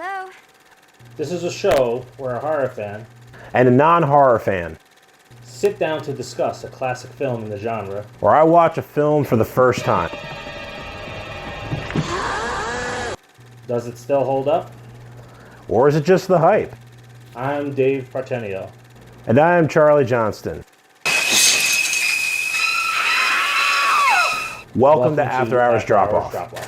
Hello? This is a show where a horror fan and a non-horror fan, sit down to discuss a classic film in the genre, where I watch a film for the first time. Does it still hold up? Or is it just the hype? I'm Dave Partenio. And I am Charlie Johnston. Welcome to After Hours Drop Off. They're here.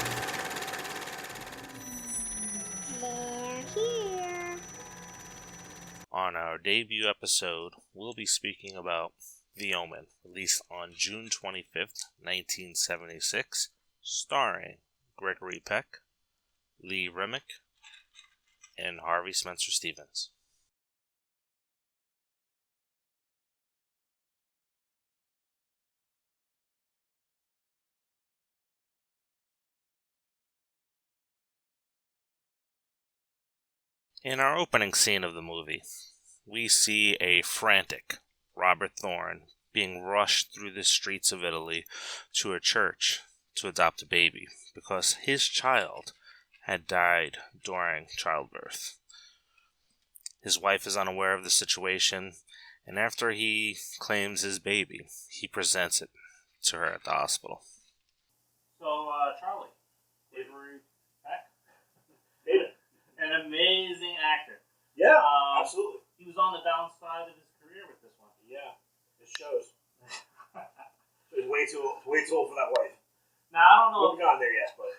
On our debut episode, we'll be speaking about The Omen, released on June 25th, 1976, starring Gregory Peck, Lee Remick, and Harvey Spencer Stevens. In our opening scene of the movie, we see a frantic Robert Thorne being rushed through the streets of Italy to a church to adopt a baby because his child had died during childbirth. His wife is unaware of the situation, and after he claims his baby, he presents it to her at the hospital. So, Charlie, Gregory Peck, David, an amazing actor. Yeah, absolutely. He was on the downside of his career with this one. Yeah, it shows. He's way too old for that wife. Now, I don't know. We haven't gotten there yet, but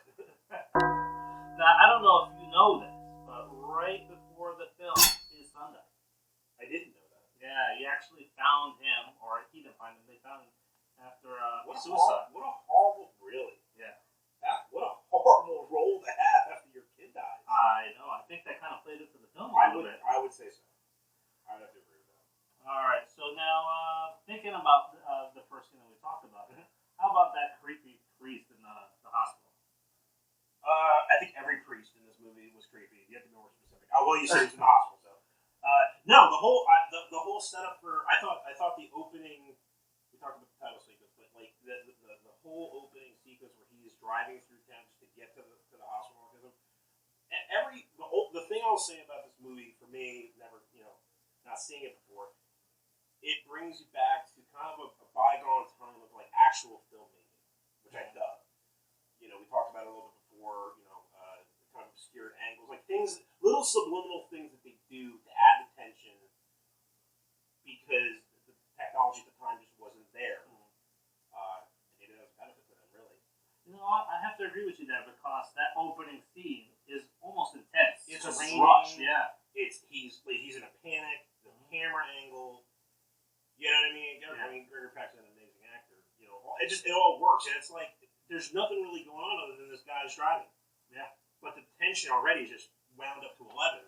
Now, I don't know if you know this, but right before the film is Sunday. I didn't know that. Yeah, you actually found him, or he didn't find him. They found him after Suicide. What a horrible, really. Yeah. What a horrible role to have after your kid dies. I know. I think that kind of played into the film a little bit. I would say so. I would have to agree with that. All right. So now, thinking about the first thing that we talked about, how about that creepy priest in the hospital? I think every priest in this movie was creepy. You have to be more specific. Oh, well, you said he was in the hospital, so. No, the whole setup for I thought the opening. We talked about the title sequence, but like the whole opening sequence where he is driving through town just to get to the hospital. The thing I'll say about this movie for me, never not seeing it before, it brings you back to kind of a bygone time of like actual filmmaking, which I dug. We talked about it a little bit before. Kind of obscured angles, like things, little subliminal things that they do to add attention because the technology at the time just wasn't there. It has benefit to them, really. You know what? I have to agree with you there because that opening scene is almost intense. It's a raining, rush. Yeah. He's in a panic. The camera angle. You know what I mean? I mean, Gregory Peck's an amazing actor. It all works, and it's like there's nothing really going on other than this guy's driving. Yeah. But the tension already is just wound up to 11.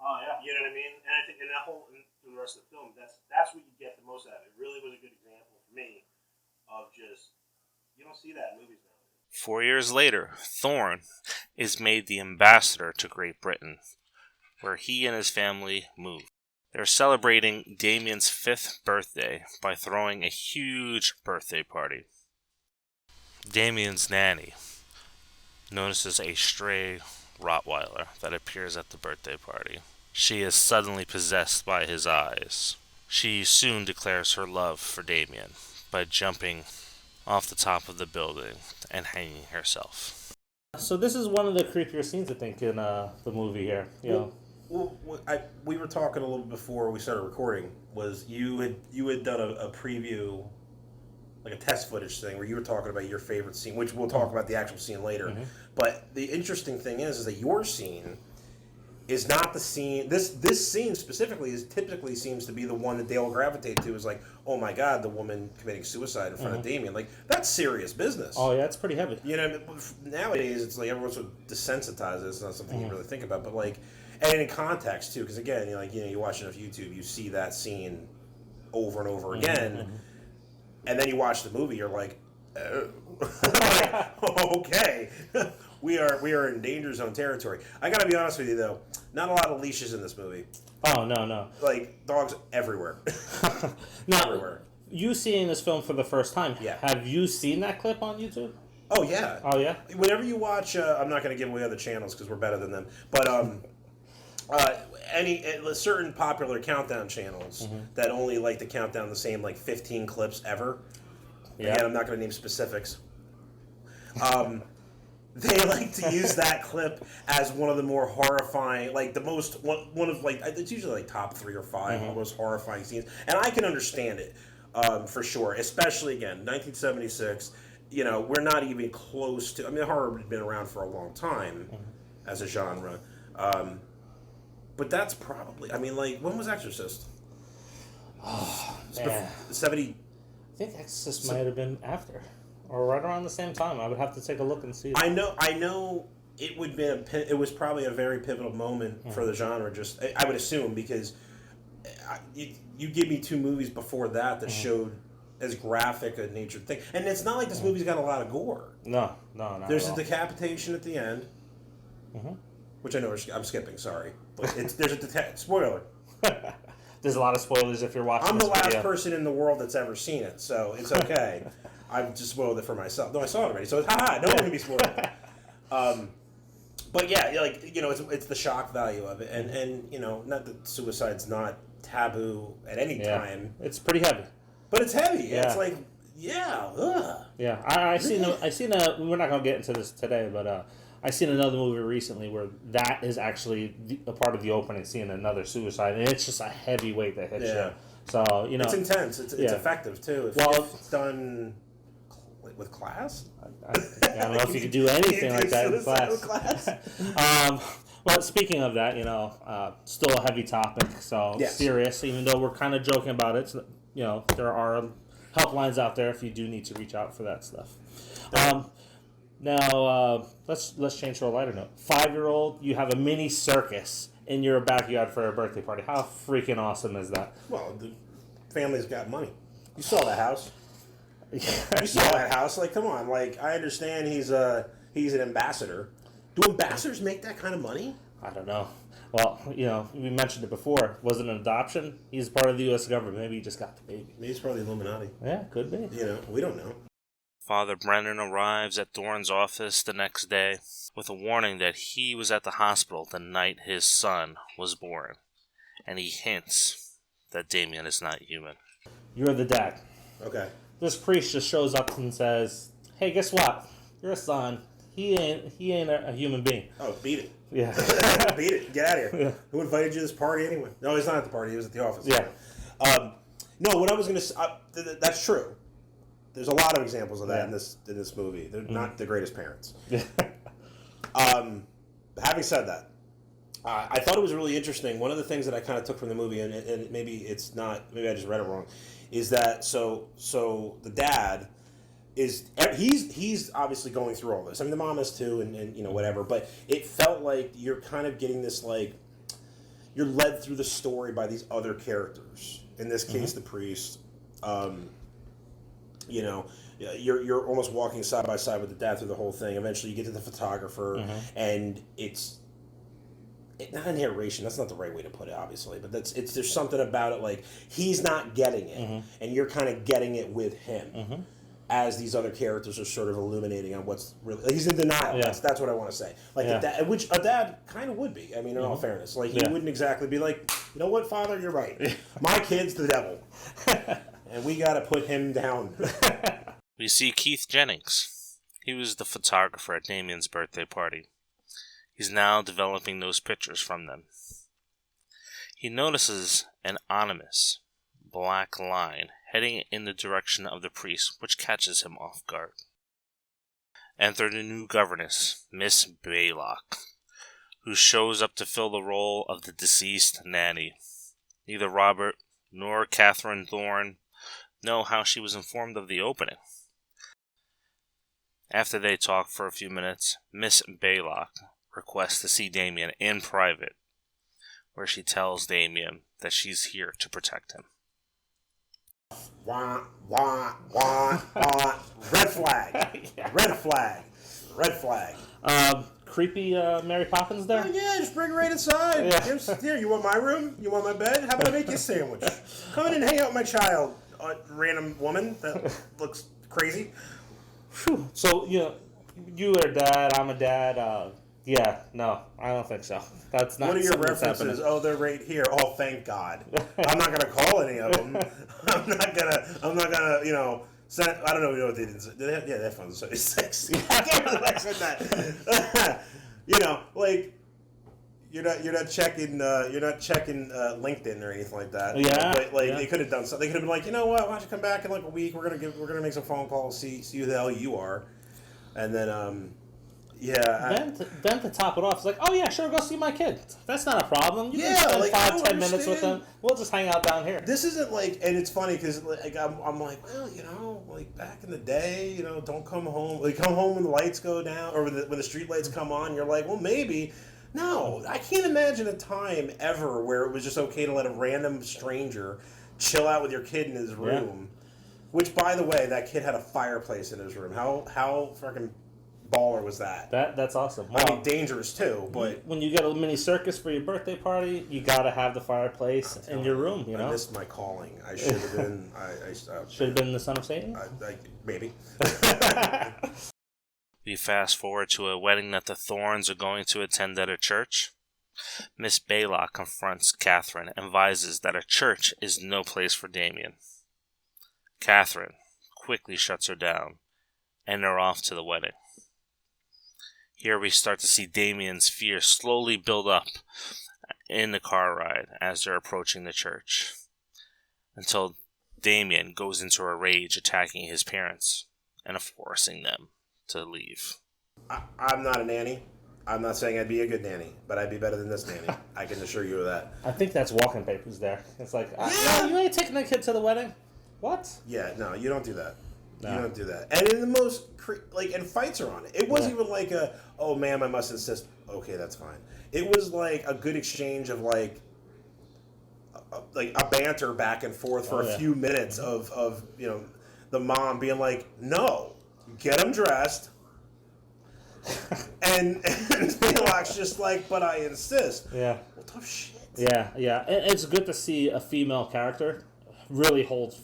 Oh yeah. You know what I mean? And I think in that whole through the rest of the film, that's what you get the most out of it. It really was a good example for me of just you don't see that in movies nowadays. 4 years later, Thorne is made the ambassador to Great Britain, where he and his family move. They're celebrating Damien's 5th birthday by throwing a huge birthday party. Damien's nanny notices a stray Rottweiler that appears at the birthday party. She is suddenly possessed by his eyes. She soon declares her love for Damien by jumping off the top of the building and hanging herself. So this is one of the creepier scenes, I think, in the movie here. We were talking a little before we started recording. Was you had done a preview, like a test footage thing, where you were talking about your favorite scene, which we'll talk about the actual scene later. Mm-hmm. But the interesting thing is that your scene is not the scene. This scene specifically typically seems to be the one that they'll gravitate to. Is like, oh my God, the woman committing suicide in front of Damien. Like that's serious business. Oh yeah, it's pretty heavy. Nowadays it's like everyone's so desensitized. It's not something you really think about, but like. And in context too, because again, you watch enough YouTube, you see that scene over and over again, and then you watch the movie, you're like, okay, we are in danger zone territory. I gotta be honest with you though, not a lot of leashes in this movie. Oh no, like dogs everywhere. Everywhere. You seeing this film for the first time? Yeah. Have you seen that clip on YouTube? Oh yeah. Oh yeah. Whenever you watch, I'm not going to give away other channels because we're better than them. But Any certain popular countdown channels that only like to count down the same like 15 clips ever. Yeah. Again, I'm not going to name specifics. They like to use that clip as one of the more horrifying, like the most one of like it's usually like top 3 or 5 of the most horrifying scenes, and I can understand it for sure. Especially again, 1976. You know, we're not even close to. I mean, horror had been around for a long time as a genre. But that's probably, I mean, like, when was Exorcist? Oh, man. 70. I think Exorcist might have been after. Or right around the same time. I would have to take a look and see. I know it would be it was probably a very pivotal moment for the genre, just, I would assume, because you give me 2 movies before that showed as graphic a nature thing. And it's not like this movie's got a lot of gore. No, not There's at all. a decapitation at the end, which I know I'm skipping, sorry. But there's a spoiler. There's a lot of spoilers if you're watching. I'm the last video. person in the world that's ever seen it, so it's okay. I've just spoiled it for myself. No, I saw it already, so it's no one can be spoiled. But yeah, like, you know, it's the shock value of it, and you know, not that suicide's not taboo at any time. It's pretty heavy, but it's heavy. Yeah. It's like, ugh. Yeah, I seen we're not gonna get into this today, but I seen another movie recently where that is actually a part of the opening scene, another suicide, and it's just a heavy weight that hits you. So, you know, it's intense. It's effective too. If it's done with class. I don't know if you could do anything like that in class. Well, speaking of that, you know, still a heavy topic, so serious. Even though we're kind of joking about it, so, you know, there are helplines out there if you do need to reach out for that stuff. Now, let's change to a lighter note. 5-year-old, you have a mini circus in your backyard for a birthday party. How freaking awesome is that? Well, the family's got money. You saw that house. You saw that house. Like, come on. Like, I understand he's an ambassador. Do ambassadors make that kind of money? I don't know. Well, you know, we mentioned it before. Was it an adoption? He's part of the U.S. government. Maybe he just got the baby. Maybe he's part of the Illuminati. Yeah, could be. You know, we don't know. Father Brennan arrives at Thorne's office the next day with a warning that he was at the hospital the night his son was born, and he hints that Damien is not human. You're the dad. Okay. This priest just shows up and says, "Hey, guess what? Your son, he ain't a human being." Oh, beat it. Yeah. Beat it. Get out of here. Yeah. Who invited you to this party anyway? No, he's not at the party. He was at the office. Yeah. No, what I was going to say, that's true. There's a lot of examples of that in this movie. They're not the greatest parents. Having said that, I thought it was really interesting. One of the things that I kind of took from the movie, and maybe it's not, maybe I just read it wrong, is that so the dad he's obviously going through all this. I mean, the mom is too, and you know, whatever. But it felt like you're kind of getting this, like, you're led through the story by these other characters. In this case, the priest. You know, you're almost walking side by side with the dad through the whole thing. Eventually, you get to the photographer, and it's not a narration. That's not the right way to put it, obviously. But there's something about it, like, he's not getting it, and you're kind of getting it with him, as these other characters are sort of illuminating on what's really. Like, he's in denial. Yeah. That's what I want to say. Like, which a dad kind of would be. I mean, in all fairness, like, he wouldn't exactly be like, you know what, Father, you're right. My kid's the devil. And we got to put him down. We see Keith Jennings. He was the photographer at Damien's birthday party. He's now developing those pictures from them. He notices an ominous black line heading in the direction of the priest, which catches him off guard. Enter the new governess, Miss Baylock, who shows up to fill the role of the deceased nanny. Neither Robert nor Catherine Thorne know how she was informed of the opening. After they talk for a few minutes, Miss Baylock requests to see Damien in private, where she tells Damien that she's here to protect him. Wah, wah, wah, wah. Red flag. Red flag. Red flag. Creepy Mary Poppins there? Oh, yeah, just bring her right inside. Yeah. Here, you want my room? You want my bed? How about I make you a sandwich? Come in and hang out with my child, random woman that looks crazy. Whew. So, you know, you are a dad, I'm a dad. Yeah, no, I don't think so. That's not. What are your something that's references? happening. Oh, they're right here. Oh, thank God. I'm not gonna call any of them. I'm not gonna. You know. Send, I don't know what they did. Yeah, that phone's 76. I can't believe I said that. You know, like you're not checking LinkedIn or anything like that. Yeah, but like yeah. they could have done something. They could have been like, you know what? Why don't you come back in like a week? We're gonna make some phone calls, see who the hell you are, and then Then to top it off, it's like, oh yeah, sure, go see my kid. That's not a problem. You can Yeah, spend like, I don't 5-10 minutes with understand. them. We'll just hang out down here. This isn't like, and it's funny because like I'm like, well, you know, like back in the day, you know, don't come home. Like come home when the lights go down or when the street lights come on. You're like, well, maybe. No, I can't imagine a time ever where it was just okay to let a random stranger chill out with your kid in his room. Which, by the way, that kid had a fireplace in his room. How fucking baller was that? That's awesome. I Well, mean, dangerous too, but when you get a mini circus for your birthday party, you gotta have the fireplace in your room. You I know, missed my calling. I should have been. I should have been the son of Satan. maybe. We fast forward to a wedding that the Thorns are going to attend at a church. Miss Baylock confronts Catherine and advises that a church is no place for Damien. Catherine quickly shuts her down, and they're off to the wedding. Here we start to see Damien's fear slowly build up in the car ride as they're approaching the church, until Damien goes into a rage, attacking his parents and forcing them to leave. I'm not a nanny. I'm not saying I'd be a good nanny, but I'd be better than this nanny. I can assure you of that. I think that's walking papers there. It's like, no, you ain't taking the kid to the wedding. What? Yeah, no, you don't do that. No. You don't do that. And in the most, and fights are on it. It wasn't even like oh, ma'am, I must insist. Okay, that's fine. It was like a good exchange of like a banter back and forth for a few minutes of you know, the mom being like, no, get him dressed. and Baylock's just like, but I insist. Yeah. Well, tough shit. Yeah, yeah. It's good to see a female character really hold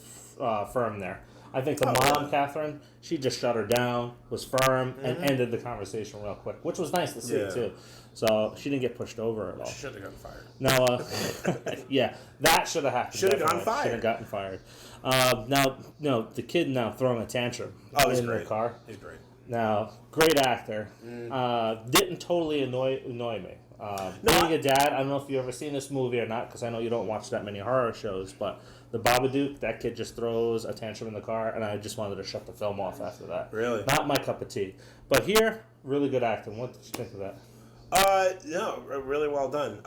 firm there. I think the mom, Catherine, she just shut her down, was firm, and ended the conversation real quick, which was nice to see, too. So she didn't get pushed over at all. She should have gotten fired. No, yeah, that should have happened. Should have gotten fired. Should have gotten fired. Now, no, the kid now throwing a tantrum in the car. He's great. Now, great actor. Didn't totally annoy me. Being a dad, I don't know if you've ever seen this movie or not, because I know you don't watch that many horror shows, but The Babadook, that kid just throws a tantrum in the car, and I just wanted to shut the film off after that. Really? Not my cup of tea. But here, really good acting. What did you think of that? No, really well done.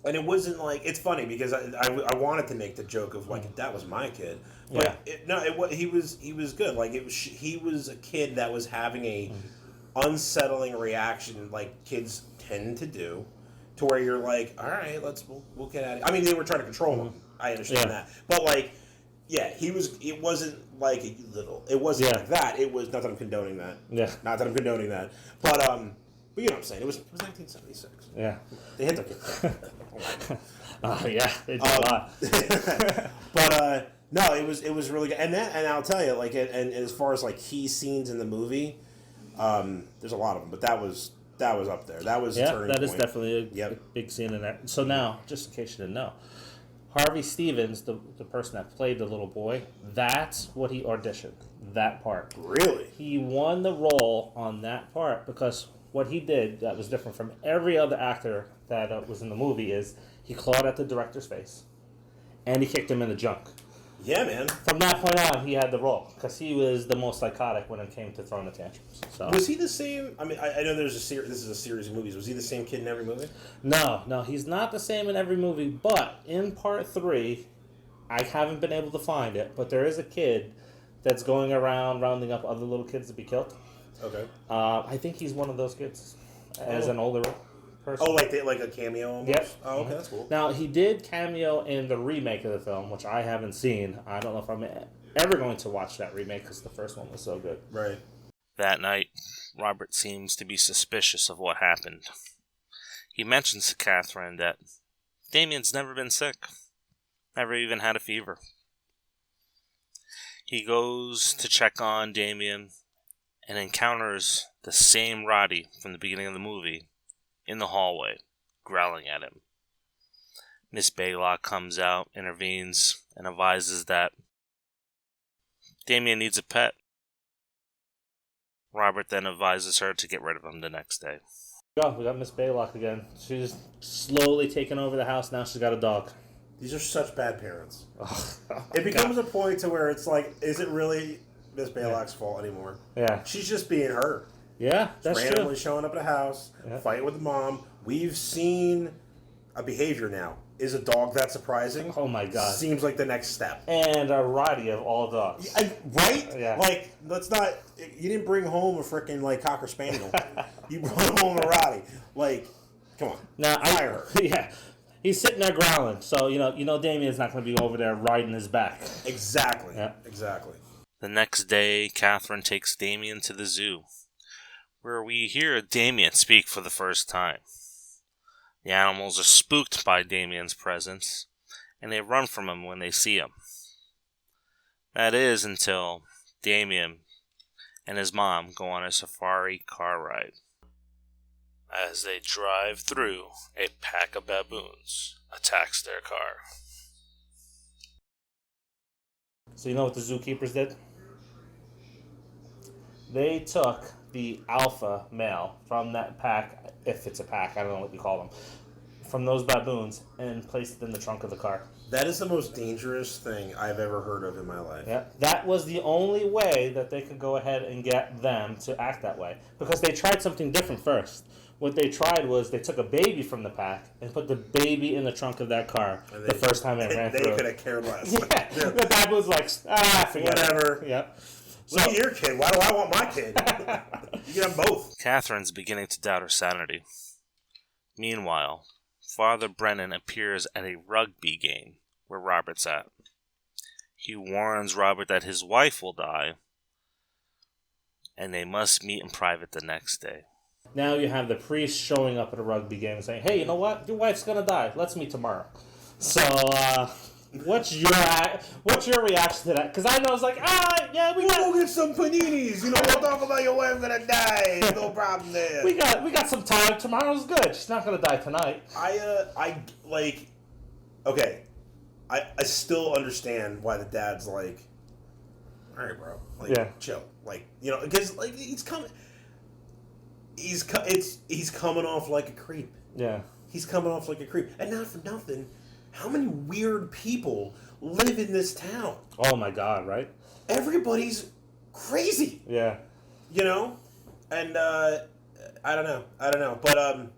And it wasn't like, it's funny because I wanted to make the joke of like, that was my kid. But he was good. Like he was a kid that was having a unsettling reaction like kids tend to do, to where you're like, all right, we'll get at it. I mean, they were trying to control him. I understand that. But like, yeah, it wasn't like a little. It wasn't like that. It was, not that I'm condoning that. Yeah. Not that I'm condoning that. But you know what I'm saying. It was 1976. Yeah. They hit the yeah, they did a lot. But no, it was really good. And I'll tell you, like, and as far as like key scenes in the movie, there's a lot of them, but that was up there. That was a turning that point. is definitely a big scene in that. So now, just in case you didn't know, Harvey Stevens, the person that played the little boy, that's what he auditioned, that part. Really? He won the role on that part because what he did that was different from every other actor that was in the movie is he clawed at the director's face and he kicked him in the junk. Yeah, man. From that point on, he had the role because he was the most psychotic when it came to throwing the tantrums. So. Was he the same? I mean, I know this is a series of movies. Was he the same kid in every movie? No, he's not the same in every movie. But in part 3, I haven't been able to find it, but there is a kid that's going around rounding up other little kids to be killed. Okay. I think he's one of those kids as an older person. Oh, like a cameo almost? Yep. Oh, okay, that's cool. Now, he did cameo in the remake of the film, which I haven't seen. I don't know if I'm ever going to watch that remake because the first one was so good. Right. That night, Robert seems to be suspicious of what happened. He mentions to Catherine that Damien's never been sick, never even had a fever. He goes to check on Damien, and encounters the same Roddy from the beginning of the movie in the hallway, growling at him. Miss Baylock comes out, intervenes, and advises that Damien needs a pet. Robert then advises her to get rid of him the next day. Oh, we got Miss Baylock again. She's slowly taking over the house. Now she's got a dog. These are such bad parents. Oh, It becomes a point to where it's like, is it really Miss Baylock's fault anymore? Yeah. She's just being her. Yeah, that's randomly true. showing up at a house, fighting with the mom. We've seen a behavior now. Is a dog that surprising? Oh my god. Seems like the next step. And a Roddy of all dogs. Right? Yeah. Like, let's not. You didn't bring home a freaking like Cocker Spaniel. You brought home a Roddy. Like, come on. Now, Fire her. Yeah. He's sitting there growling, so you know Damien's not going to be over there riding his back. Exactly. Yeah. Exactly. The next day, Catherine takes Damien to the zoo, where we hear Damien speak for the first time. The animals are spooked by Damien's presence, and they run from him when they see him. That is until Damien and his mom go on a safari car ride. As they drive through, a pack of baboons attacks their car. So you know what the zookeepers did? They took the alpha male from that pack, if it's a pack, I don't know what you call them, from those baboons and placed it in the trunk of the car. That is the most dangerous thing I've ever heard of in my life. Yeah, that was the only way that they could go ahead and get them to act that way. Because they tried something different first. What they tried was they took a baby from the pack and put the baby in the trunk of that car the first time it ran through. They could have cared less. Yeah, the baboon's like, forget whatever. It. Yep. Look at your kid. Why do I want my kid? You can have both. Catherine's beginning to doubt her sanity. Meanwhile, Father Brennan appears at a rugby game where Robert's at. He warns Robert that his wife will die, and they must meet in private the next day. Now you have the priest showing up at a rugby game and saying, hey, you know what? Your wife's going to die. Let's meet tomorrow. So, what's your reaction to that? Because I know it's like, yeah, We'll go get some paninis. You know, we'll talk about your wife gonna die. No problem there. we got some time. Tomorrow's good. She's not gonna die tonight. Okay. I still understand why the dad's like, all right, bro. Like, chill. Like, you know, because like he's coming off like a creep. Yeah. He's coming off like a creep, and not for nothing. How many weird people live in this town? Oh my God! Right. Everybody's crazy. Yeah. You know? And, I don't know. But,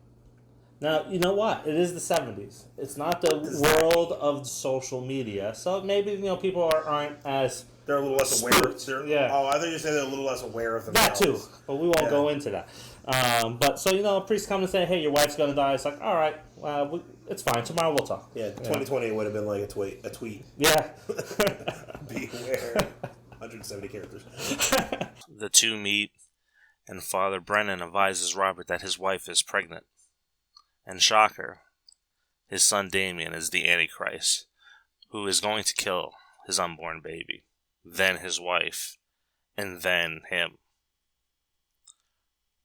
now, you know what? It is the 70s. It's not the world of social media. So maybe, people aren't as... They're a little less aware. Yeah. Oh, I thought you said they're a little less aware of themselves. That too. But we won't go into that. But, so, a priest come and say, hey, your wife's going to die. It's like, all right, it's fine. Tomorrow we'll talk. Yeah, 2020 would have been like a tweet. Yeah. Beware. 170 characters. The two meet, and Father Brennan advises Robert that his wife is pregnant. And shocker, his son Damien is the Antichrist, who is going to kill his unborn baby, then his wife, and then him.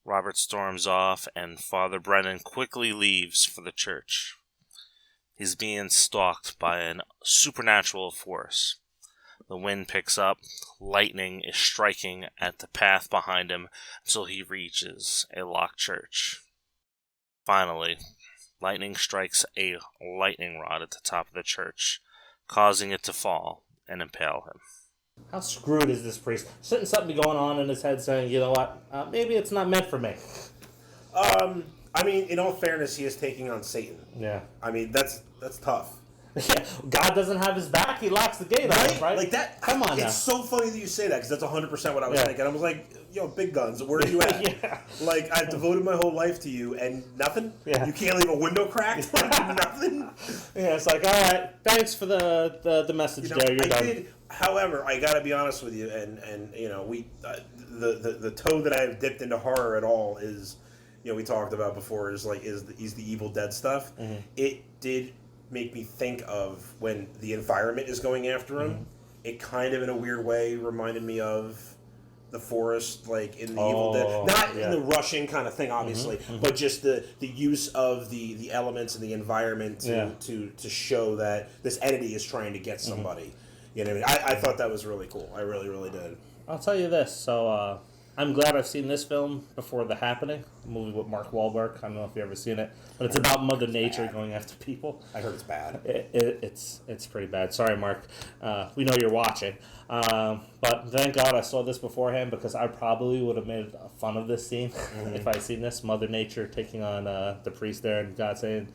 Robert storms off, and Father Brennan quickly leaves for the church. He's being stalked by a supernatural force. The wind picks up, lightning is striking at the path behind him until he reaches a locked church. Finally, lightning strikes a lightning rod at the top of the church, causing it to fall and impale him. How screwed is this priest? Shouldn't something be going on in his head saying, you know what, maybe it's not meant for me? I mean, in all fairness, he is taking on Satan. Yeah. I mean, that's tough. Yeah, God doesn't have his back. He locks the gate on him, right? Like that. Come on now. It's so funny that you say that because that's 100% what I was thinking. I was like, big guns, where are you at? Yeah. Like, I've devoted my whole life to you and nothing? Yeah. You can't leave a window cracked? Like, nothing? Yeah, it's like, all right, thanks for the message there. You're done. However, I got to be honest with you, and we the toe that I've dipped into horror at all is, we talked about before, is the Evil Dead stuff. Mm-hmm. It did make me think of when the environment is going after him. Mm-hmm. It kind of, in a weird way, reminded me of the forest, like in the Evil Dead. Not in the rushing kind of thing, obviously, but just the use of the elements and the environment to show that this entity is trying to get somebody. You know what I mean? I thought that was really cool. I really, really did. I'll tell you this. So I'm glad I've seen this film before The Happening, a movie with Mark Wahlberg. I don't know if you've ever seen it, but it's about Mother Nature going after people. I heard it's bad. It's pretty bad. Sorry, Mark. We know you're watching. But thank God I saw this beforehand, because I probably would have made fun of this scene if I'd seen this. Mother Nature taking on the priest there, and God saying,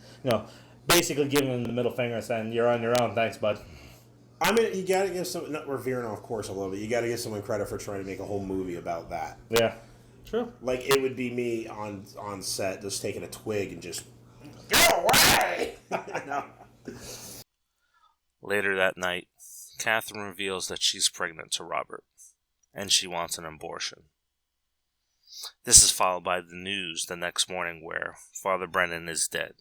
basically giving him the middle finger and saying, "You're on your own. Thanks, bud." I mean, you gotta give some. We're veering off course a little bit. You gotta give someone credit for trying to make a whole movie about that. Yeah, true. Like, it would be me on set just taking a twig and just go away. Later that night, Catherine reveals that she's pregnant to Robert, and she wants an abortion. This is followed by the news the next morning where Father Brennan is dead.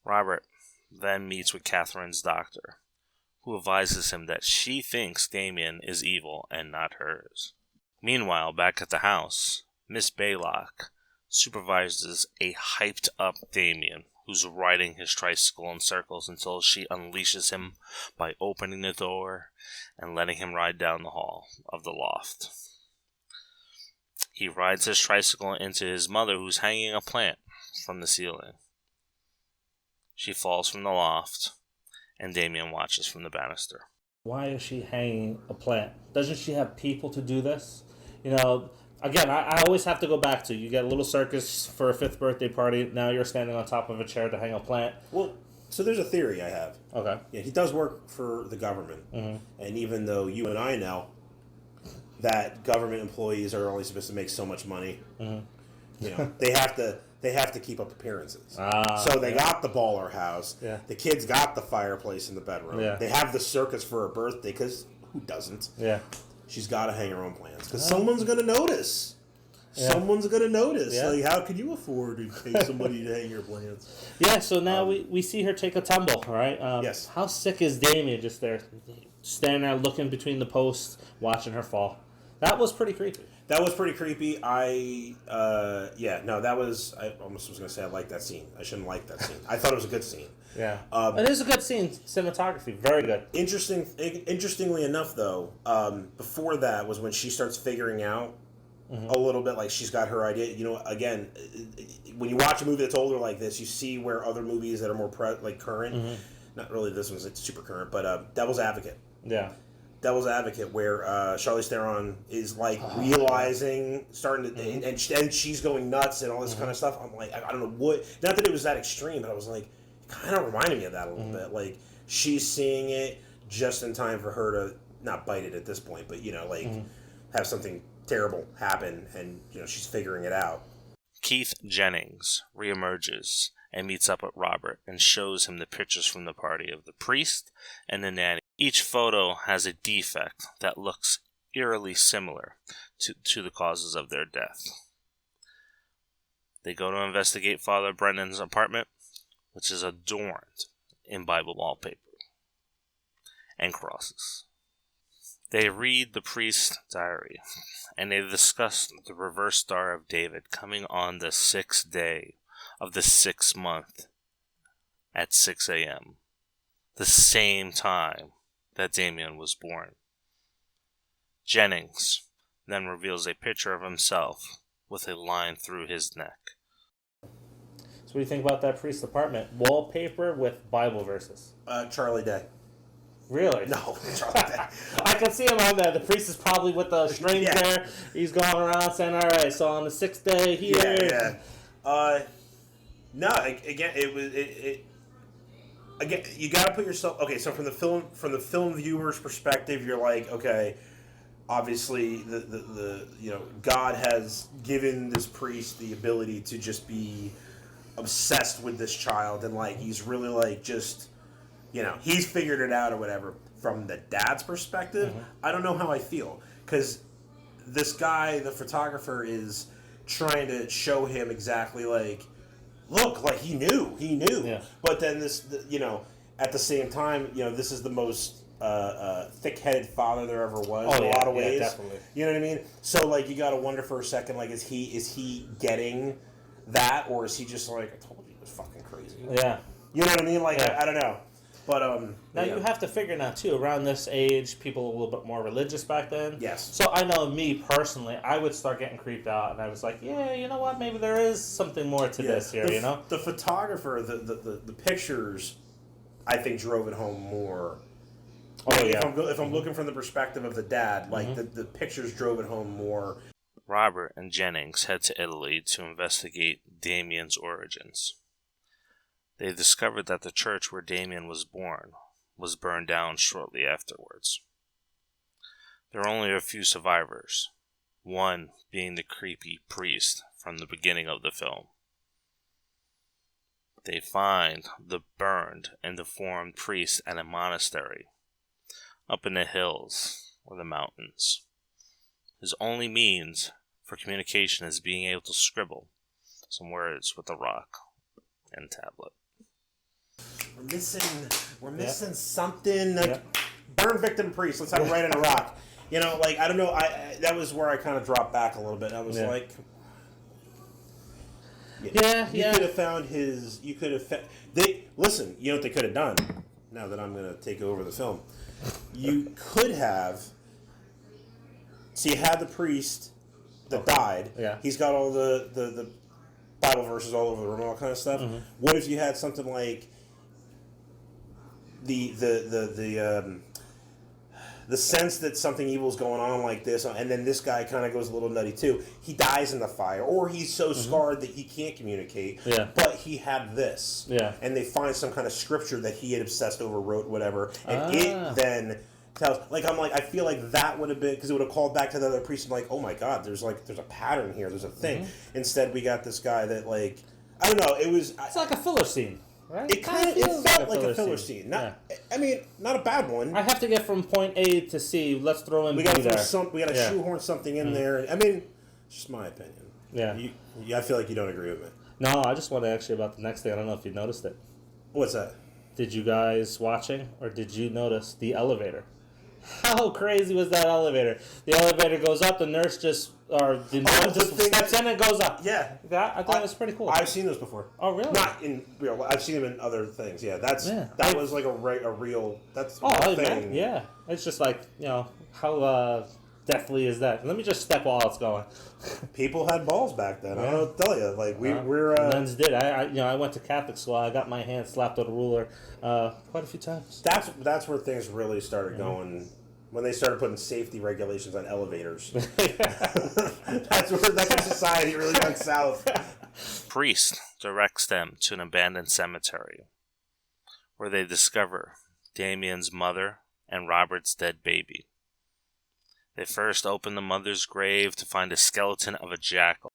Robert then meets with Catherine's doctor, who advises him that she thinks Damien is evil and not hers. Meanwhile, back at the house, Miss Baylock supervises a hyped-up Damien, who's riding his tricycle in circles until she unleashes him by opening the door and letting him ride down the hall of the loft. He rides his tricycle into his mother, who's hanging a plant from the ceiling. She falls from the loft, and Damien watches from the banister. Why is she hanging a plant? Doesn't she have people to do this? Again, I always have to go back to, you get a little circus for a 5th birthday party, now you're standing on top of a chair to hang a plant. Well, so there's a theory I have. Okay. Yeah, he does work for the government. And even though you and I know that government employees are only supposed to make so much money, they have to keep up appearances. So they got the baller house. Yeah. The kids got the fireplace in the bedroom. Yeah. They have the circus for her birthday, because who doesn't? Yeah. She's got to hang her own plants, because someone's going to notice. Yeah. Someone's going to notice. Yeah. Like, how can you afford to pay somebody to hang your plants? Yeah, so now we see her take a tumble, all right? Yes. How sick is Damien just there, standing there looking between the posts, watching her fall? That was pretty creepy. That was pretty creepy. I almost was going to say I liked that scene. I shouldn't like that scene. I thought it was a good scene. Yeah. It is a good scene. Cinematography, very good. Interestingly enough, though, before that was when she starts figuring out a little bit, like, she's got her idea. Again, when you watch a movie that's older like this, you see where other movies that are more current, not really this one's super current, but Devil's Advocate. Yeah. Devil's Advocate, where Charlize Theron is realizing, starting to, and she's going nuts and all this kind of stuff. I'm like, I don't know what. Not that it was that extreme, but I was like, it kind of reminded me of that a little bit. Like, she's seeing it just in time for her to not bite it at this point, but have something terrible happen, and she's figuring it out. Keith Jennings reemerges and meets up with Robert and shows him the pictures from the party of the priest and the nanny. Each photo has a defect that looks eerily similar to the causes of their death. They go to investigate Father Brennan's apartment, which is adorned in Bible wallpaper and crosses. They read the priest's diary, and they discuss the reverse star of David coming on the 6th day of the 6th month at 6 a.m., the same time that Damien was born. Jennings then reveals a picture of himself with a line through his neck. So what do you think about that priest's apartment? Wallpaper with Bible verses. Charlie Day. Really? No, Charlie Day. I can see him on there. The priest is probably with the strings there. He's going around saying, all right, so on the 6th day here. Yeah. No, again, again, you got to put yourself. Okay, so from the film viewer's perspective, you're like, okay, obviously the God has given this priest the ability to just be obsessed with this child, and he's really just he's figured it out or whatever. From the dad's perspective, I don't know how I feel, because this guy, the photographer, is trying to show him exactly look, he knew. Yeah. But then this, at the same time, this is the most thick-headed father there ever was in a lot of ways. Definitely. You know what I mean? So like, you got to wonder for a second, like, is he getting that, or is he just like, I told you he was fucking crazy? Yeah. You know what I mean? Like, I don't know. But now you have to figure now too. Around this age, people were a little bit more religious back then. Yes. So I know me personally, I would start getting creeped out, and I was like, yeah, you know what? Maybe there is something more to this here. You know, the photographer, the pictures, I think drove it home more. Oh yeah. If I'm looking from the perspective of the dad, like the pictures drove it home more. Robert and Jennings head to Italy to investigate Damien's origins. They discovered that the church where Damien was born was burned down shortly afterwards. There are only a few survivors, one being the creepy priest from the beginning of the film. They find the burned and deformed priest at a monastery up in the hills or the mountains. His only means for communication is being able to scribble some words with a rock and tablet. We're missing something. Burn victim priest. Let's have it right in a rock. You know, like, I don't know. That was where I kind of dropped back a little bit. I was like, you could have found his. You could have. Listen. You know what they could have done. Now that I'm going to take over the film, you could have. So you had the priest that died. Yeah. He's got all the Bible verses all over the room, all kind of stuff. Mm-hmm. What if you had something like the sense that something evil is going on like this, and then this guy kind of goes a little nutty too. He dies in the fire, or he's so scarred that he can't communicate. Yeah. But he had this. Yeah. And they find some kind of scripture that he had obsessed over, wrote, whatever, and it then tells. I feel like that would have been, because it would have called back to the other priest and like, oh my God, there's a pattern here, there's a thing. Mm-hmm. Instead, we got this guy that like, I don't know, it's like a filler scene. Right? It felt like a filler scene. I mean, not a bad one. I have to get from point A to C. Let's throw in. We got to shoehorn something in there. I mean, it's just my opinion. Yeah. I feel like you don't agree with me. No, I just want to ask you about the next thing. I don't know if you noticed it. What's that? Did you guys watching, or did you notice the elevator? How crazy was that elevator? The elevator goes up, the nurse just steps in and goes up. Yeah. I thought it was pretty cool. I've seen those before. Oh, really? Not in real life. I've seen them in other things. Yeah, that was like a real, that's a thing. Man, yeah. It's just like, you know, how deathly is that? Let me just step while it's going. People had balls back then. I don't tell you. Like, we're... Nuns did. I went to Catholic school. I got my hand slapped with a ruler quite a few times. That's where things really started going. When they started putting safety regulations on elevators. That's when society really went south. Priest directs them to an abandoned cemetery, where they discover Damien's mother and Robert's dead baby. They first open the mother's grave to find a skeleton of a jackal.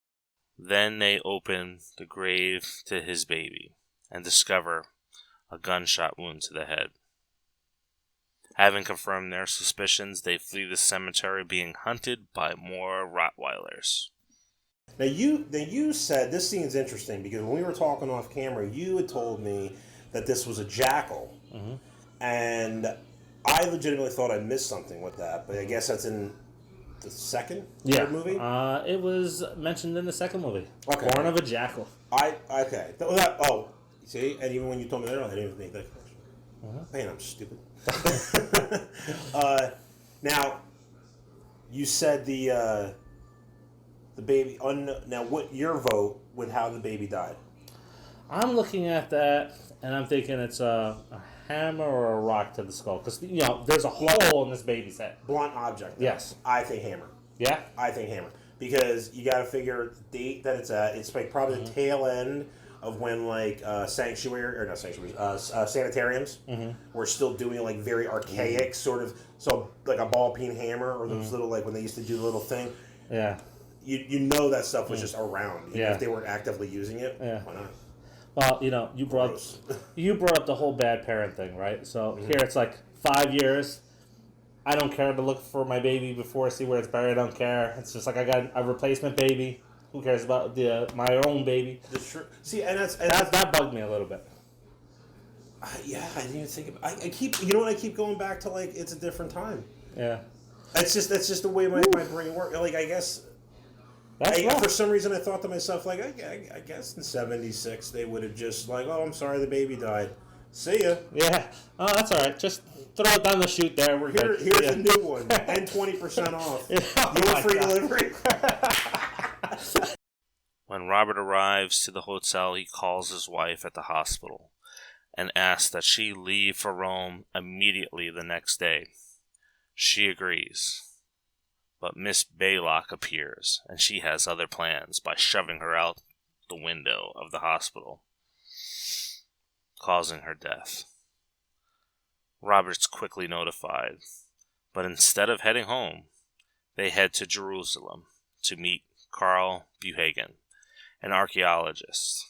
Then they open the grave to his baby and discover a gunshot wound to the head. Having confirmed their suspicions, they flee the cemetery, being hunted by more Rottweilers. Now you said, this scene's interesting, because when we were talking off camera, you had told me that this was a jackal. Mm-hmm. And I legitimately thought I missed something with that, but I guess that's in the third movie? It was mentioned in the second movie. Okay. Born of a Jackal. Okay. See? And even when you told me that, I didn't even make that connection. Uh-huh. Man, I'm stupid. Now, you said the baby. Now, what your vote with how the baby died? I'm looking at that, and I'm thinking it's a hammer or a rock to the skull, because there's a hole in this baby's head. Blunt object. Yes. I think hammer. Yeah. I think hammer, because you got to figure the date that it's at. It's like probably the tail end of when sanitariums were still doing like very archaic sort of, so like a ball peen hammer or those little, like when they used to do the little thing. Yeah. You know that stuff was just around, even if they weren't actively using it. Yeah. Why not? Well, you brought up the whole bad parent thing, right? So here it's like 5 years. I don't care to look for my baby before I see where it's buried. I don't care. It's just like I got a replacement baby. Who cares about my own baby? See, and that bugged me a little bit. Yeah, I didn't even think about. I keep, you know what? I keep going back to like it's a different time. Yeah. That's just the way my brain works. Like I guess. For some reason, I thought to myself, like, I guess in '76 they would have just like, oh, I'm sorry, the baby died. See ya. Yeah. Oh, that's all right. Just throw it down the chute there. We're good. Here's a new one and 20% off. Your free delivery. When Robert arrives to the hotel, he calls his wife at the hospital and asks that she leave for Rome immediately the next day. She agrees. But Miss Baylock appears, and she has other plans by shoving her out the window of the hospital, causing her death. Robert's quickly notified, but instead of heading home, they head to Jerusalem to meet Carl Buhagen, an archaeologist.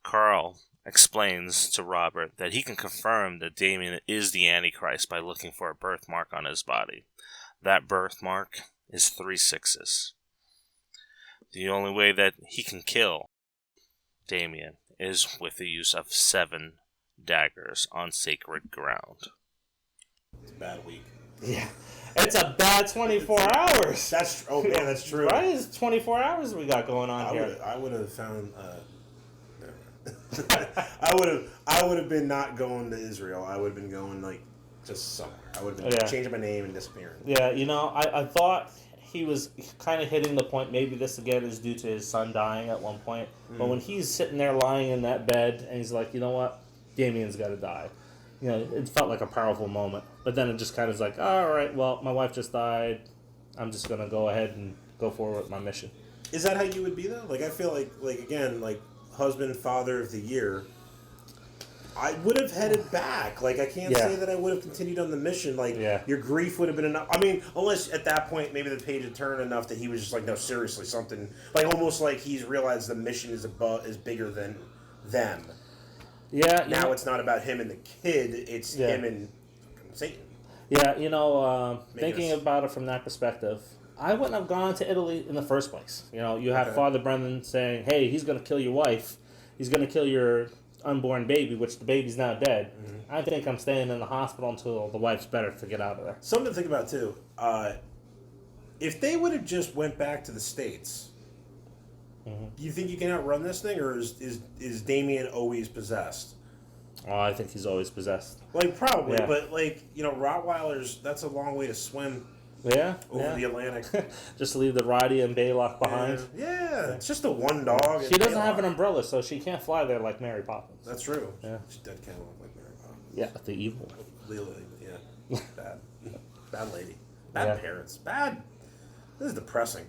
Carl explains to Robert that he can confirm that Damien is the Antichrist by looking for a birthmark on his body. That birthmark is 3 6s. The only way that he can kill Damien is with the use of 7 daggers on sacred ground. It's a bad week. Yeah. It's a bad 24 hours. That's true. Right? It's 24 hours we got going on here. I would have found. I would have been not going to Israel. I would have been going like just somewhere. I would have been changing my name and disappearing. Yeah, I thought he was kind of hitting the point. Maybe this again is due to his son dying at one point. But when he's sitting there lying in that bed and he's like, you know what, Damien's got to die. It felt like a powerful moment. But then it just kind of is like, all right, well, my wife just died. I'm just gonna go ahead and go forward with my mission. Is that how you would be though? Like I feel like again, like husband, father of the year. I would have headed back. Like, I can't say that I would have continued on the mission. Like, your grief would have been enough. I mean, unless at that point, maybe the page had turned enough that he was just like, no, seriously, something. Like, almost like he's realized the mission is bigger than them. Yeah. Now it's not about him and the kid. It's him and Satan. Yeah, thinking about it from that perspective, I wouldn't have gone to Italy in the first place. You have Father Brennan saying, hey, he's going to kill your wife. He's going to kill your unborn baby, which the baby's now dead. I think I'm staying in the hospital until the wife's better to get out of there. Something to think about too. If they would have just went back to the States, do you think you can outrun this thing, or is Damien always possessed? Oh, I think he's always possessed. Like probably, but Rottweilers, that's a long way to swim. Over the Atlantic. Just leave the Roddy and Baylock behind. Yeah, it's just the one dog. She doesn't have an umbrella, so she can't fly there like Mary Poppins. That's true. Yeah. She does kind of look like Mary Poppins. Yeah, the evil. Yeah. Bad lady. Bad parents. Bad. This is depressing.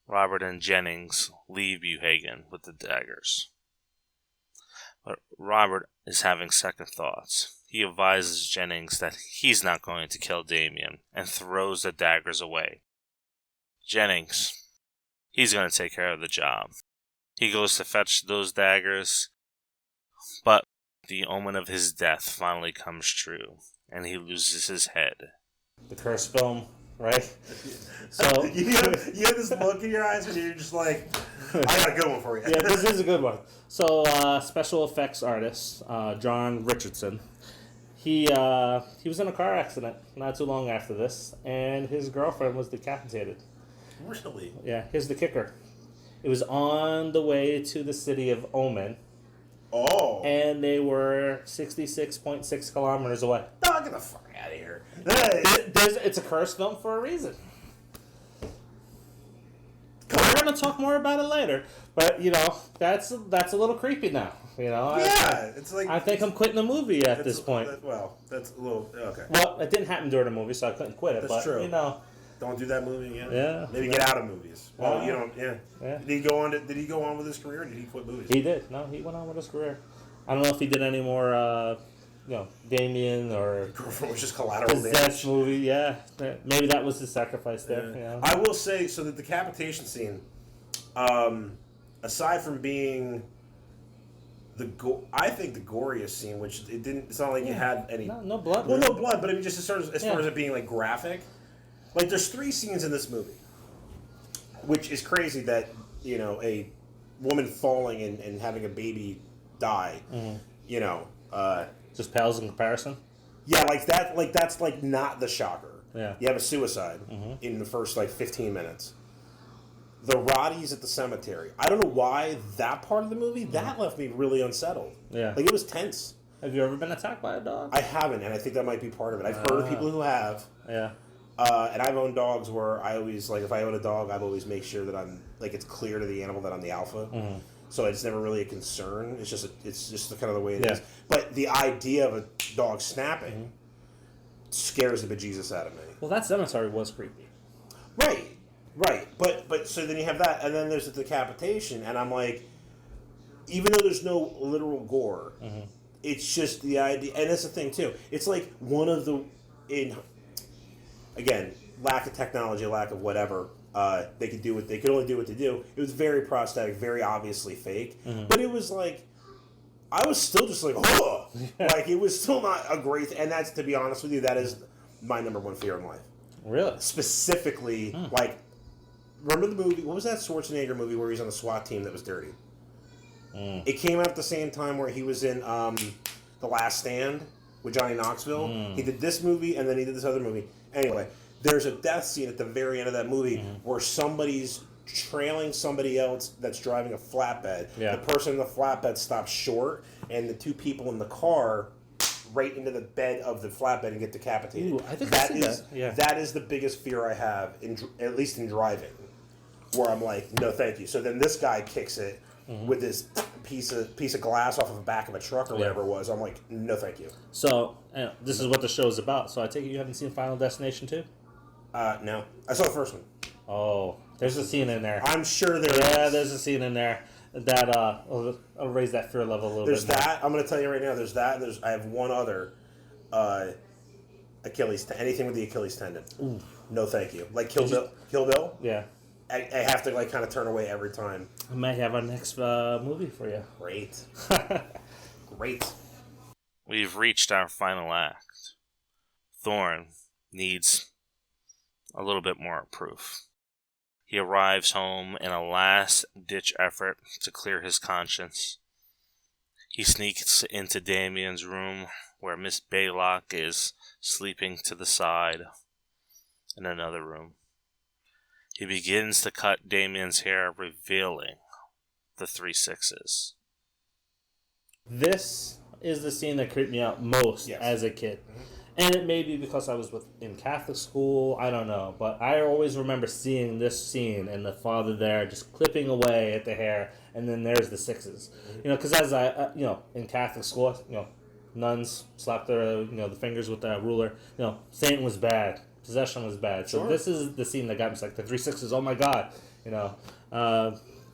Robert and Jennings leave Buhagen with the daggers. But Robert is having second thoughts. He advises Jennings that he's not going to kill Damien and throws the daggers away. Jennings, he's going to take care of the job. He goes to fetch those daggers, but the omen of his death finally comes true, and he loses his head. The cursed film, right? So you have this look in your eyes when you're just like, I got a good one for you. Yeah, this is a good one. So special effects artist, John Richardson, he was in a car accident not too long after this, and his girlfriend was decapitated. Really? Yeah, here's the kicker. It was on the way to the city of Omen. Oh. And they were 66.6 kilometers away. Oh, get the fuck out of here. It's a cursed film for a reason. We're going to talk more about it later. But, that's a little creepy now. It's like... I think I'm quitting the movie at this point. That's a little... Okay. Well, it didn't happen during the movie, so I couldn't quit it. That's true. Don't do that movie again. Yeah. Maybe get out of movies. Well, you don't. Yeah. Did he go on with his career? Or did he quit movies? He did. No, he went on with his career. I don't know if he did any more, Damien or Girlfriend was just collateral damage movie. Yeah, maybe that was his sacrifice there. Yeah. I will say, so the decapitation scene, aside from being I think the goriest scene, which it's not like you had any no blood. Well, no blood, but I mean just as far as it being like graphic. Like, there's 3 scenes in this movie, which is crazy that, a woman falling and having a baby die. You know, just pales in comparison. yeah, like that. Like that's like not the shocker. Yeah. You have a suicide in the first like 15 minutes. The Roddies at the cemetery. I don't know why that part of the movie that left me really unsettled. Yeah. Like it was tense. Have you ever been attacked by a dog? I haven't, and I think that might be part of it. I've heard of people who have. Yeah. And I've owned dogs where I always, like, if I own a dog, I've always make sure that I'm, like, it's clear to the animal that I'm the alpha. So it's never really a concern. It's just the kind of the way it is. But the idea of a dog snapping scares the bejesus out of me. Well, that cemetery was creepy. Right. But so then you have that, and then there's the decapitation, and I'm like, even though there's no literal gore, it's just the idea, and that's the thing too. It's like one of the, again, lack of technology, lack of whatever. They could only do what they do. It was very prosthetic, very obviously fake, but it was like, I was still just like, oh, like it was still not a great, and that's, to be honest with you, that is my number one fear in life. Really? Specifically, like, remember the movie? What was that Schwarzenegger movie where he was on the SWAT team that was dirty? It came out at the same time where he was in The Last Stand with Johnny Knoxville. He did this movie, and then he did this other movie. Anyway, there's a death scene at the very end of that movie where somebody's trailing somebody else that's driving a flatbed. Yeah. The person in the flatbed stops short, and the two people in the car right into the bed of the flatbed and get decapitated. Ooh, I think I've seen that. Yeah. That is the biggest fear I have, at least in driving, where I'm like, no, thank you. So then this guy kicks it with this piece of glass off of the back of a truck or whatever it was. I'm like, no, thank you. So this is what the show is about. So I take it you haven't seen Final Destination 2? No, I saw the first one. Oh, there's a scene in there. I'm sure there is. Yeah, there's a scene in there that I'll raise that fear level a little There's bit. that. I'm going to tell you right now. There's that. And I have one other Achilles. Anything with the Achilles tendon. Ooh. No, thank you. Like Kill Bill. Kill Bill. Yeah. I have to like kind of turn away every time. I might have our next movie for you. Great. Great. We've reached our final act. Thorn needs a little bit more proof. He arrives home in a last-ditch effort to clear his conscience. He sneaks into Damien's room where Miss Baylock is sleeping to the side in another room. He begins to cut Damien's hair, revealing the 3 6s. This is the scene that creeped me out most as a kid. And it may be because I was in Catholic school, I don't know. But I always remember seeing this scene and the father there just clipping away at the hair, and then there's the 6s. You know, because as I, in Catholic school, nuns slap their, the fingers with that ruler. Satan was bad. Possession was bad. So this is the scene that got me. It's like the 3 6s. Oh my God.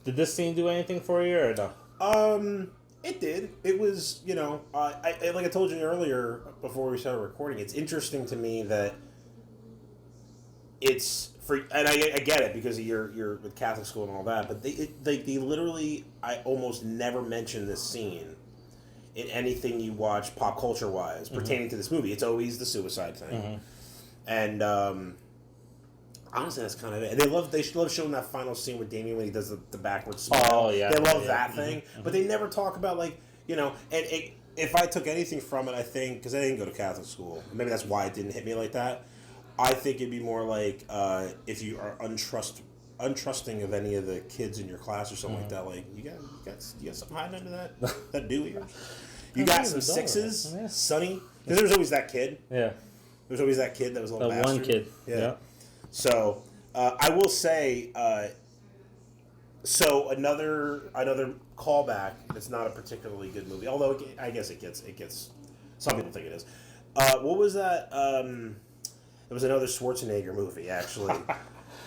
Did this scene do anything for you or no? It did. It was, like I told you earlier before we started recording, it's interesting to me that it's for, and I get it because you're with Catholic school and all that, but they literally, I almost never mention this scene in anything you watch pop culture wise pertaining to this movie. It's always the suicide thing. And honestly, that's kind of it. And they love showing that final scene with Damien when he does the backwards smile. Oh, yeah. They love that thing. But they never talk about, if I took anything from it, I think, because I didn't go to Catholic school, maybe that's why it didn't hit me like that. I think it'd be more like if you are untrusting of any of the kids in your class or something like that, like, you got something hiding under that dew here? You got some 6s, Sonny? Because there's always that kid. Yeah. There's always that kid that was a little bastard. One kid. Yeah. So, I will say, so another callback. It's not a particularly good movie, although I guess it gets. Some people think it is. What was that? It was another Schwarzenegger movie, actually.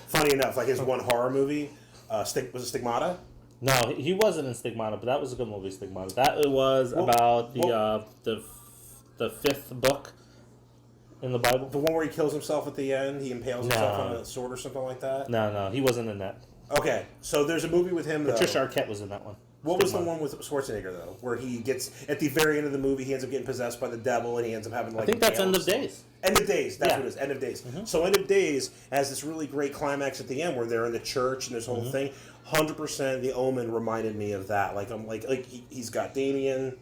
Funny enough, like his one horror movie. Was it Stigmata? No, he wasn't in Stigmata, but that was a good movie, Stigmata. That was about the 5th book in the Bible. The one where he kills himself at the end, he impales himself on a sword or something like that? No, he wasn't in that. Okay, so there's a movie with him, though. Patricia Arquette was in that one. What was the one with Schwarzenegger though, where he gets at the very end of the movie, he ends up getting possessed by the devil, and he ends up having like. I think that's End of Days. End of Days. That's what it is. End of Days. So End of Days has this really great climax at the end where they're in the church and this whole thing. 100% the Omen reminded me of that. Like I'm like he's got Damien,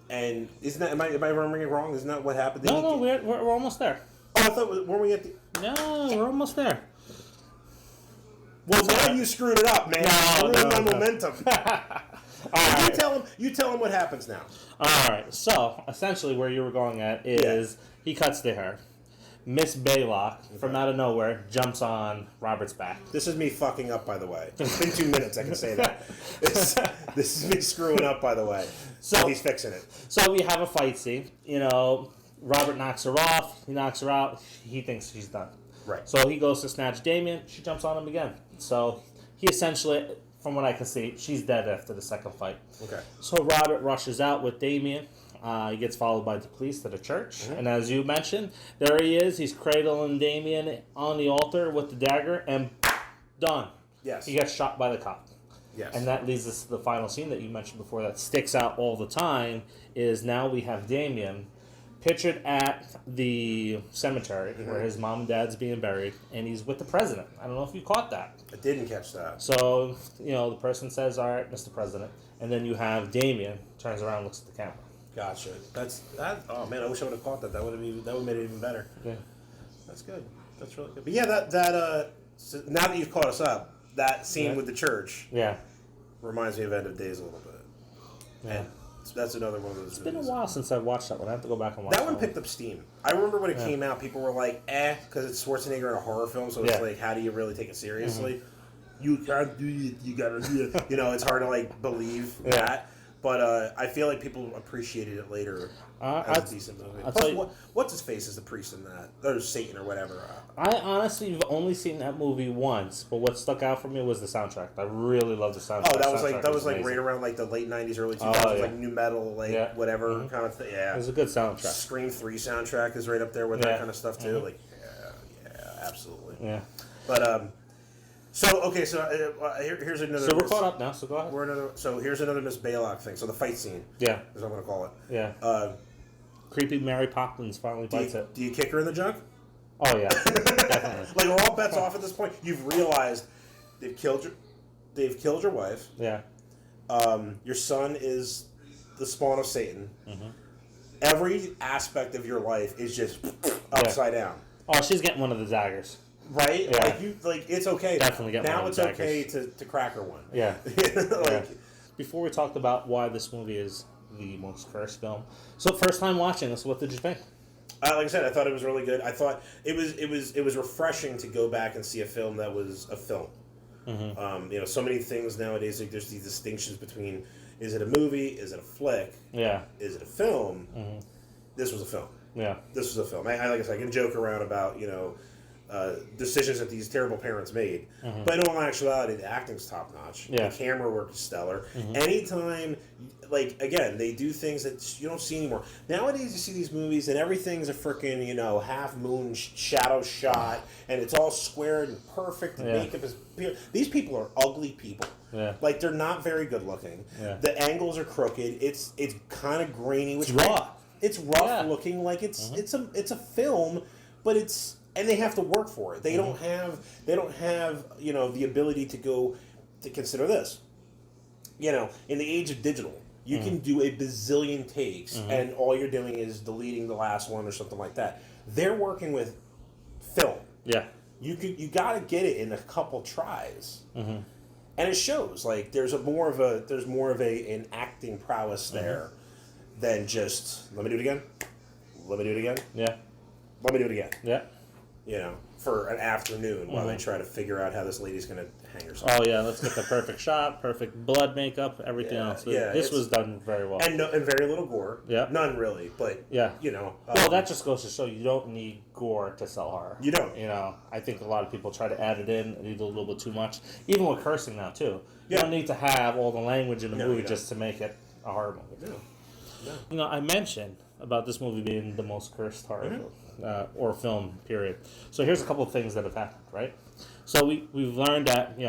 and isn't that am I remembering it wrong? Isn't that what happened? No, we're almost there. Oh, I thought weren't we at the? No, we're almost there. Well, now you screwed it up, man. No. Momentum. All right. You tell him what happens now. All right. So essentially, where you were going at is he cuts to her. Miss Baylock, from out of nowhere, jumps on Robert's back. This is me fucking up, by the way. It's been 2 minutes, I can say that. This is me screwing up, by the way. So he's fixing it. So we have a fight scene. Robert knocks her off. He knocks her out. He thinks she's done. Right. So he goes to snatch Damien. She jumps on him again. So he essentially, from what I can see, she's dead after the second fight. Okay. So Robert rushes out with Damien. He gets followed by the police to the church. And as you mentioned, there he is. He's cradling Damien on the altar with the dagger, and done. Yes. He gets shot by the cop. Yes. And that leads us to the final scene that you mentioned before that sticks out all the time, is now we have Damien pictured at the cemetery where his mom and dad's being buried, and he's with the president. I don't know if you caught that. I didn't catch that. So, the person says, "All right, Mr. President." And then you have Damien turns around and looks at the camera. Gotcha. Oh man, I wish I would have caught that. That would have made it even better. Yeah. That's good. That's really good. But yeah, so now that you've caught us up, that scene with the church reminds me of End of Days a little bit. Yeah. And that's another one of those. It's been a while since I've watched that one. I have to go back and watch that one. Picked up steam. I remember when it came out, people were like, because it's Schwarzenegger in a horror film, so it's like, how do you really take it seriously? You can't do it. You gotta do it. It's hard to like believe that. But I feel like people appreciated it later as a decent movie. Plus, what's his face is the priest in that? Or Satan or whatever. I honestly have only seen that movie once, but what stuck out for me was the soundtrack. I really love the soundtrack. Oh, that was like right around like the late 90s, early 2000s, like new metal, like whatever kind of thing. Yeah. It was a good soundtrack. Scream 3 soundtrack is right up there with that kind of stuff too. Like, absolutely. Yeah. But here's another. So we're caught up now. So go ahead. Here's another Miss Baylock thing. So the fight scene. Yeah. Is what I'm gonna call it. Yeah. Creepy Mary Poppins finally bites it. Do you kick her in the junk? Oh yeah. Definitely. Like we're all bets off at this point. You've realized they've killed your wife. Yeah. Your son is the spawn of Satan. Every aspect of your life is just upside down. Oh, she's getting one of the daggers. Right? Yeah. It's okay. Definitely get now one of it's the okay to crack her one. Yeah. Before we talked about why this movie is the most cursed film, so first time watching this, what did you think? Like I said, I thought it was really good. I thought it was refreshing to go back and see a film that was a film. So many things nowadays, like there's these distinctions between, is it a movie, is it a flick, is it a film? This was a film. This was a film. Like I said, I can joke around about decisions that these terrible parents made, but in all actuality, the acting's top notch. The camera work is stellar. Anytime, again, they do things that you don't see anymore. Nowadays, you see these movies and everything's a freaking half moon shadow shot, and it's all squared and perfect. The makeup is. These people are ugly people. Like they're not very good looking. The angles are crooked. It's kind of grainy. Which it's raw. It's rough looking. Like it's a film, but it's. And they have to work for it. They don't have the ability to consider this. In the age of digital, you can do a bazillion takes, and all you're doing is deleting the last one or something like that. They're working with film. Yeah, you got to get it in a couple tries, and it shows. Like there's more of an acting prowess there than just let me do it again. Let me do it again. Yeah. Let me do it again. Yeah. For an afternoon while they try to figure out how this lady's going to hang herself. Oh, yeah, let's get the perfect shot, perfect blood makeup, everything else. This was done very well. And very little gore. Yeah. None really, but, well, that just goes to show you don't need gore to sell horror. You don't. I think a lot of people try to add it in and do a little bit too much. Even with cursing now, too. You don't need to have all the language in the movie just to make it a horror movie. No. I mentioned about this movie being the most cursed horror film. Or film, period. So here's a couple of things that have happened, right? So we've learned that,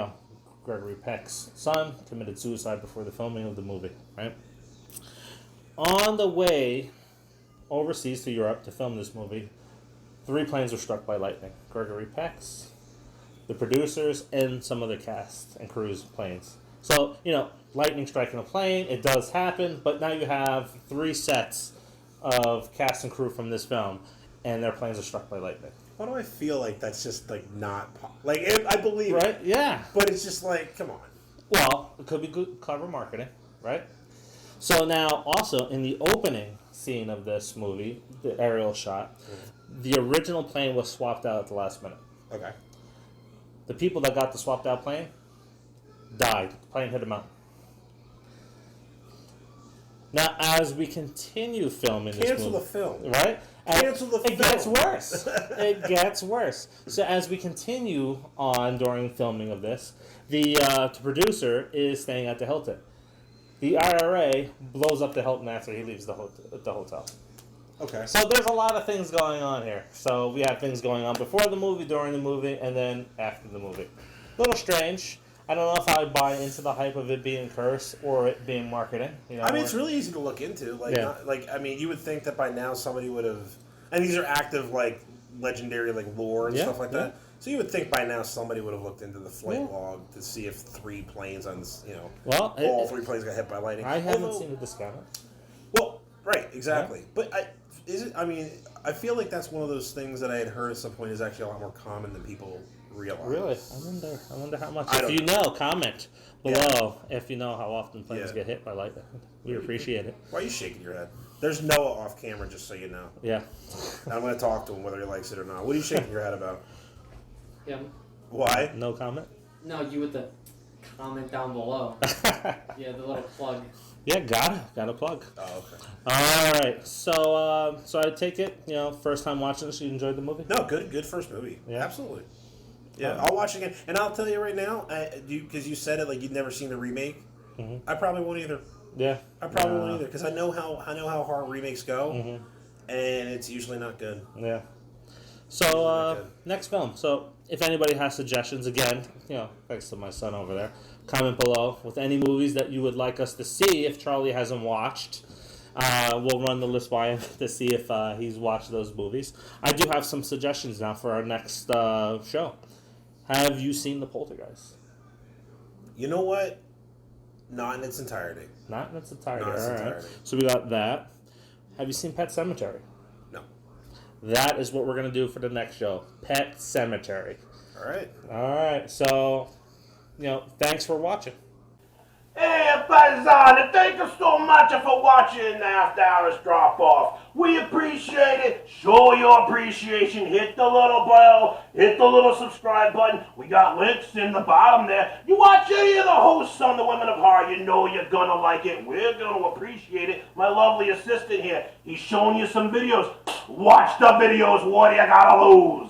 Gregory Peck's son, committed suicide before the filming of the movie, right? On the way overseas to Europe to film this movie, 3 planes were struck by lightning. Gregory Peck's, the producers, and some of the cast and crew's planes. So, lightning striking a plane, it does happen, but now you have 3 sets of cast and crew from this film, and their planes are struck by lightning. Why do I feel like that's just not I believe right? it, Yeah, but it's just come on. Well, it could be good, clever marketing, right? So now, also in the opening scene of this movie, the aerial shot, the original plane was swapped out at the last minute. Okay. The people that got the swapped out plane died. The plane hit a mountain. Now, as we continue filming this movie... Cancel the film. Right? Cancel the film. It gets worse. It gets worse. So as we continue on during filming of this, the producer is staying at the Hilton. The IRA blows up the Hilton after he leaves the hotel. Okay. So there's a lot of things going on here. So we have things going on before the movie, during the movie, and then after the movie. A little strange. I don't know if I buy into the hype of it being cursed or it being marketing. It's really easy to look into. You would think that by now somebody would have, and these are active legendary lore and stuff like that. So you would think by now somebody would have looked into the flight log to see if 3 planes on all 3 planes got hit by lightning. I haven't seen it discounted. Well, right, exactly. Yeah. But I feel like that's one of those things that I had heard at some point is actually a lot more common than people realize. Really? I wonder how much. If you know, comment below if you know how often planes get hit by lightning. We appreciate it. Why are you shaking your head? There's Noah off camera, just so you know. Yeah. I'm going to talk to him whether he likes it or not. What are you shaking your head about? Him. Why? No comment? No, you with the comment down below. Yeah, the little plug. Yeah, got a plug. Oh, okay. All right, so I take it, first time watching this, you enjoyed the movie? No, good first movie. Yeah, absolutely. Yeah, I'll watch it again, and I'll tell you right now, because you said it you'd never seen the remake. Mm-hmm. I probably won't either. Yeah, I probably won't either because I know how hard remakes go, and it's usually not good. Yeah. So next film. So if anybody has suggestions, again, thanks to my son over there, comment below with any movies that you would like us to see if Charlie hasn't watched. We'll run the list by him to see if he's watched those movies. I do have some suggestions now for our next show. Have you seen The Poltergeist? You know what? Not in its entirety. Not in its entirety. Not in its entirety. Right. So we got that. Have you seen Pet Sematary? No. That is what we're going to do for the next show. Pet Sematary. All right. All right. So, thanks for watching. Hey, Paisano, thank you so much for watching the After Hours Drop Off. We appreciate it. Show your appreciation. Hit the little bell. Hit the little subscribe button. We got links in the bottom there. You watch any of the hosts on the Women of Heart, you know you're going to like it. We're going to appreciate it. My lovely assistant here, he's showing you some videos. Watch the videos. What do you got to lose?